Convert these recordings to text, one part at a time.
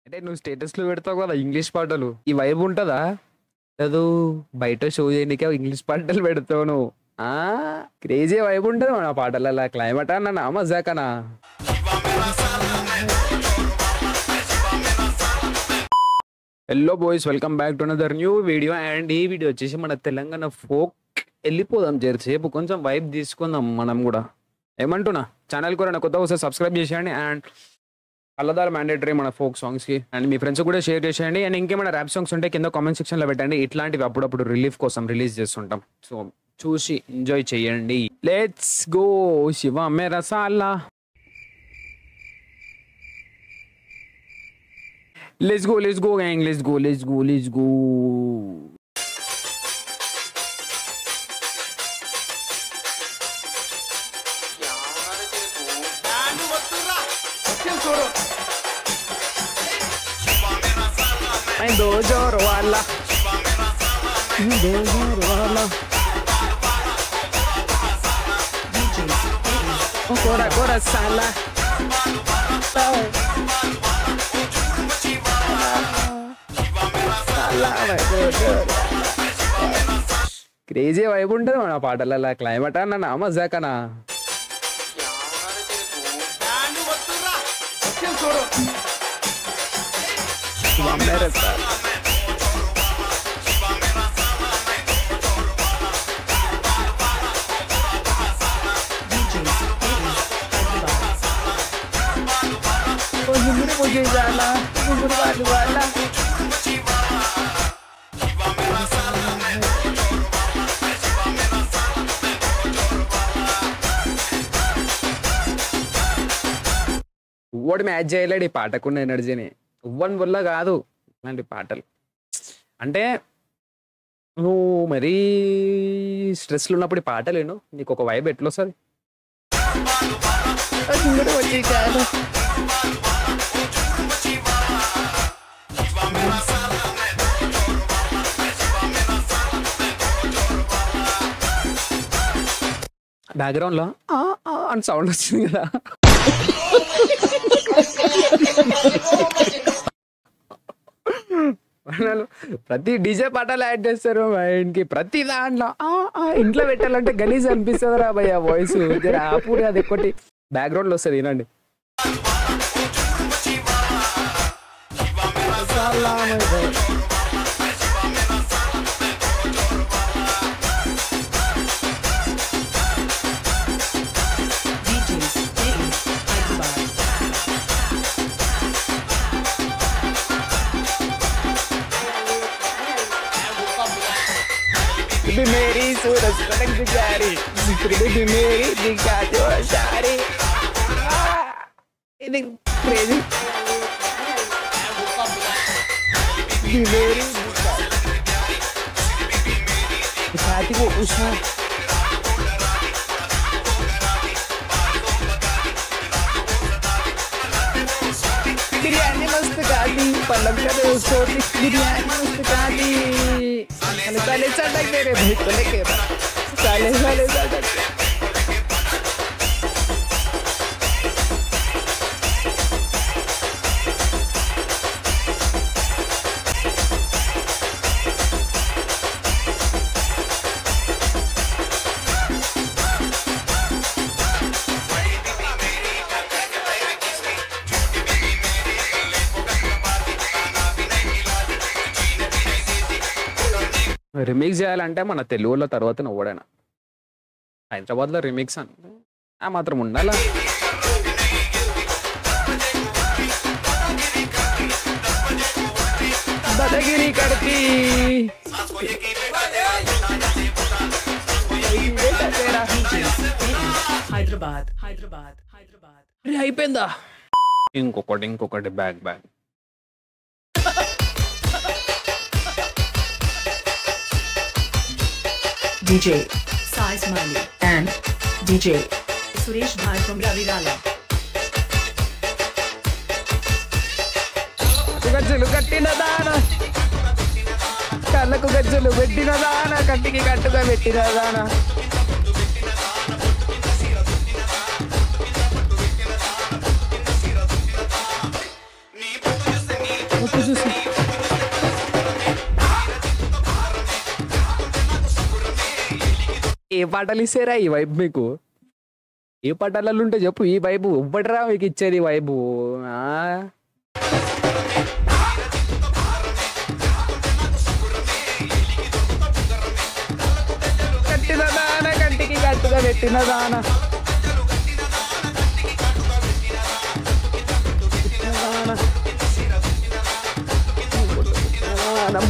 అంటే నువ్వు స్టేటస్‌లో పెడతావు కదా ఇంగ్లీష్ పాటలు. ఈ వైబ్ ఉంటదా? లేదు బయట షో చేయనీకే ఇంగ్లీష్ పాటలు పెడతావు నువ్వు. ఆ! క్రేజీ వైబ్ ఉంటది మన పాటలల్ల. క్లైమాట్ అన్నానా? మజాకనా? Hello boys, welcome back to another new video. And ఈ వీడియో వచ్చేసి మన తెలంగాణ ఫోక్ వెళ్ళిపోదాం జరసేపు, కొంచెం వైబ్ తీసుకుందాం మనం కూడా. ఏమంటున్నా? ఛానల్ కూడా కొత్త వస్తే సబ్స్క్రైబ్ చేసేయండి. అండ్ అల్లదారు మ్యాండేటరీ మన ఫోక్ సాంగ్స్కి. అండ్ మీ ఫ్రెండ్స్ కూడా షేర్ చేసేయండి. అండ్ ఇంకేమైనా ర్యాప్ సాంగ్స్ ఉంటే కింద కామెంట్ సెక్షన్లో పెట్టండి. ఇట్లాంటివి అప్పుడప్పుడు రిలీఫ్ కోసం రిలీజ్ చేస్తుంటాం. సో చూసి ఎంజాయ్ చేయండి. లెట్స్ గో శివ మేరా సాలా. Let's go gang, let's go. मैं दो जोर वाला कोरा साला క్రేజీ వైబ్ ఉంటుంది మన పాటలలో. క్లైమేట్ అన్నా మజాకనా? ఓడి మ్యాచ్ చేయలేడు ఈ పాటకున్న ఎనర్జీని. ఇవ్వని వల్ల కాదు ఇలాంటి పాటలు. అంటే నువ్వు మరీ స్ట్రెస్లో ఉన్నప్పుడు ఈ పాటలు విను, నీకు ఒక వైబ్ ఎట్లా వస్తుంది? బ్యాక్గ్రౌండ్లో అని సౌండ్ వచ్చింది కదా. ప్రతి డీజే పాటలు యాడ్ చేస్తారు మైండ్కి. ప్రతి దాంట్లో ఇంట్లో పెట్టాలంటే గలీజ్ అనిపిస్తుంది రా భయ్య. వాయిస్ ఆపూరి అది ఒక్కటి బ్యాక్గ్రౌండ్లో వస్తుంది, వినండి. मेरी सूरज कटक गुजारी भी मेरी दिखा जो सारी. ఇది క్రేజీ. मेरी दिखाती वो उषा बिरयानी मस्त खाती पलक करे उसको. बिरयानी मस्त खाती साले सटक दे रे भाई को लेके साले सटक. రిమిక్స్ చేయాలంటే మన తెలుగులో తర్వాత నువ్వడైనా హైదరాబాద్లో రిమిక్స్ అంటే ఆ మాత్రం ఉండాలా? బదగిరి కడికి హైదరాబాద్ అయిపోయిందా? ఇంకొకటి back DJ Sai Smiley and DJ Suresh Bhai from Ravirala. గజ్జలు కట్టిన దాన కళ్ళకు గజ్జలు పెట్టిన దాన కంటికి కట్టుగా పెట్టిన దాన చూసి ఏ పాటలు ఇస్తారా ఈ వైబ్ మీకు? ఏ పాటలలో ఉంటే చెప్పు ఈ వైబు ఇవ్వడరా మీకు ఇచ్చేది వైబు. కట్టిన దాన కంటికి కట్టుగా పెట్టిన దాన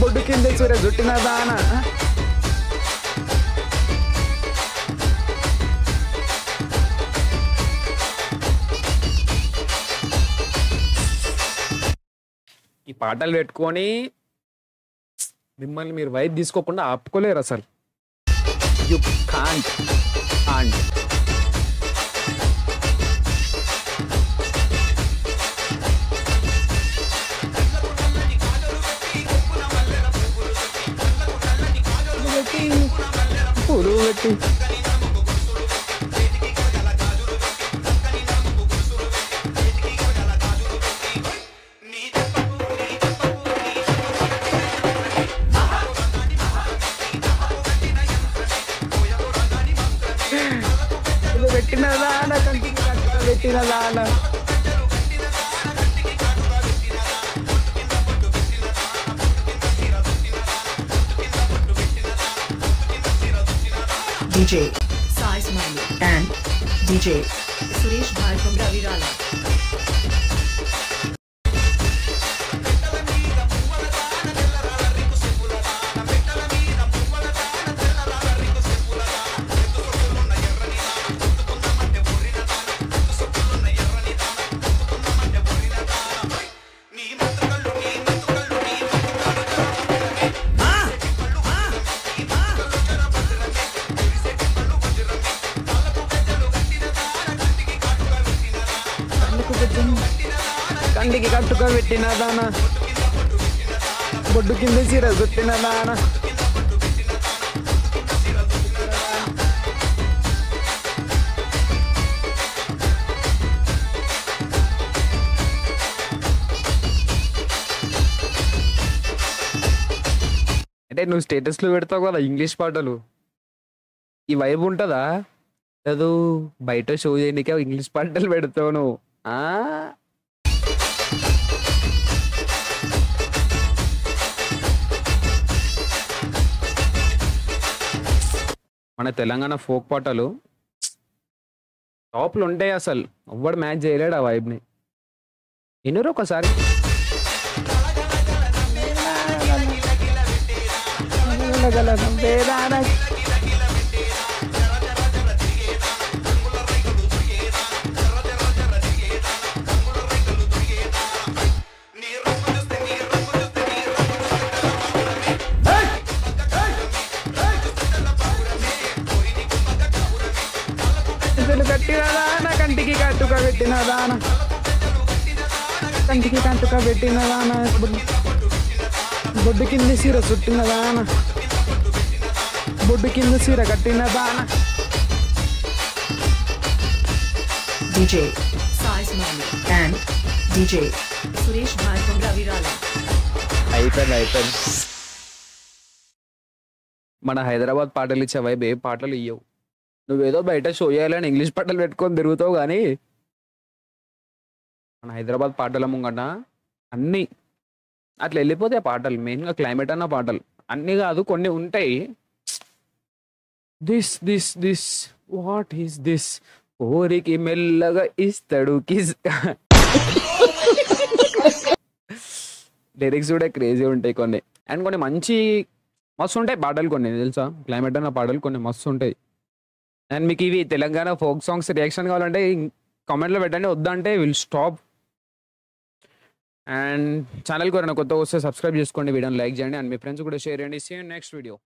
బొడ్డు కింద చూర జుట్టిన దాన ఈ పాటలు పెట్టుకొని మిమ్మల్ని మీరు వైబ్ తీసుకోకుండా ఆపుకోలేరు అసలు. యు కాంట్ అండ్ పూలు పెట్టి పెట్టిన దాన కంటికి కట్టుగా పెట్టిన దాన DJ Sai Smiley and DJ Suresh Bhai from Ravirala. కంటికి కట్టుగా పెట్టిన దాన బొడ్డు కింద చీర చుట్టిన దాన అంటే నువ్వు స్టేటస్లో పెడతావు కదా ఇంగ్లీష్ పాటలు, ఈ వైబ్ ఉంటుందా? లేదు బయట షో చేయడానికే ఇంగ్లీష్ పాటలు పెడతావు నువ్వు. మన తెలంగాణ ఫోక్ పాటలు టాప్లు ఉంటాయి, అసలు ఎవ్వడు మ్యాచ్ చేయలేడు ఆ వైబ్ని. వినురు ఒకసారి. కట్టిన దాన కంటికి కట్టుగా పెట్టిన దాన కంటికి కట్టుగా పెట్టిన దాన బొడ్డు కింద సీర చుట్టిన దాన బొడ్డు కింద సీర కట్టిన దాన. DJ Sai Smiley and DJ Suresh Bhai from Ravirala. అయిపోయింది. మన హైదరాబాద్ పాటలు ఇచ్చే వైబ్ ఏ పాటలు ఇయ్యవు. నువ్వేదో బయట షో చేయాలని ఇంగ్లీష్ పాటలు పెట్టుకొని తిరుగుతావు, కానీ మన హైదరాబాద్ పాటల ముంగట అన్నీ అట్లా వెళ్ళిపోతాయి పాటలు. మెయిన్గా క్లైమేట్ అన్న పాటలు అన్నీ కాదు, కొన్ని ఉంటాయి. This this this what is this, ఓరికి మెల్లగా ఇస్తాడు కిస్. లిరిక్స్ కూడా క్రేజీ ఉంటాయి కొన్ని, అండ్ కొన్ని మంచి మస్తు ఉంటాయి పాటలు కొన్ని, తెలుసా? క్లైమేట్ అన్న పాటలు కొన్ని మస్తు ఉంటాయి. అండ్ మీకు ఇవి తెలంగాణ ఫోక్ సాంగ్స్ రియాక్షన్ కావాలంటే కామెంట్లో పెట్టండి, వద్దంటే విల్ స్టాప్. అండ్ ఛానల్కి ఎవరైనా కొత్త వస్తే సబ్స్క్రైబ్ చేసుకోండి, వీడియోని లైక్ చేయండి, అండ్ మీ ఫ్రెండ్స్ కూడా షేర్ చేయండి. See you next video.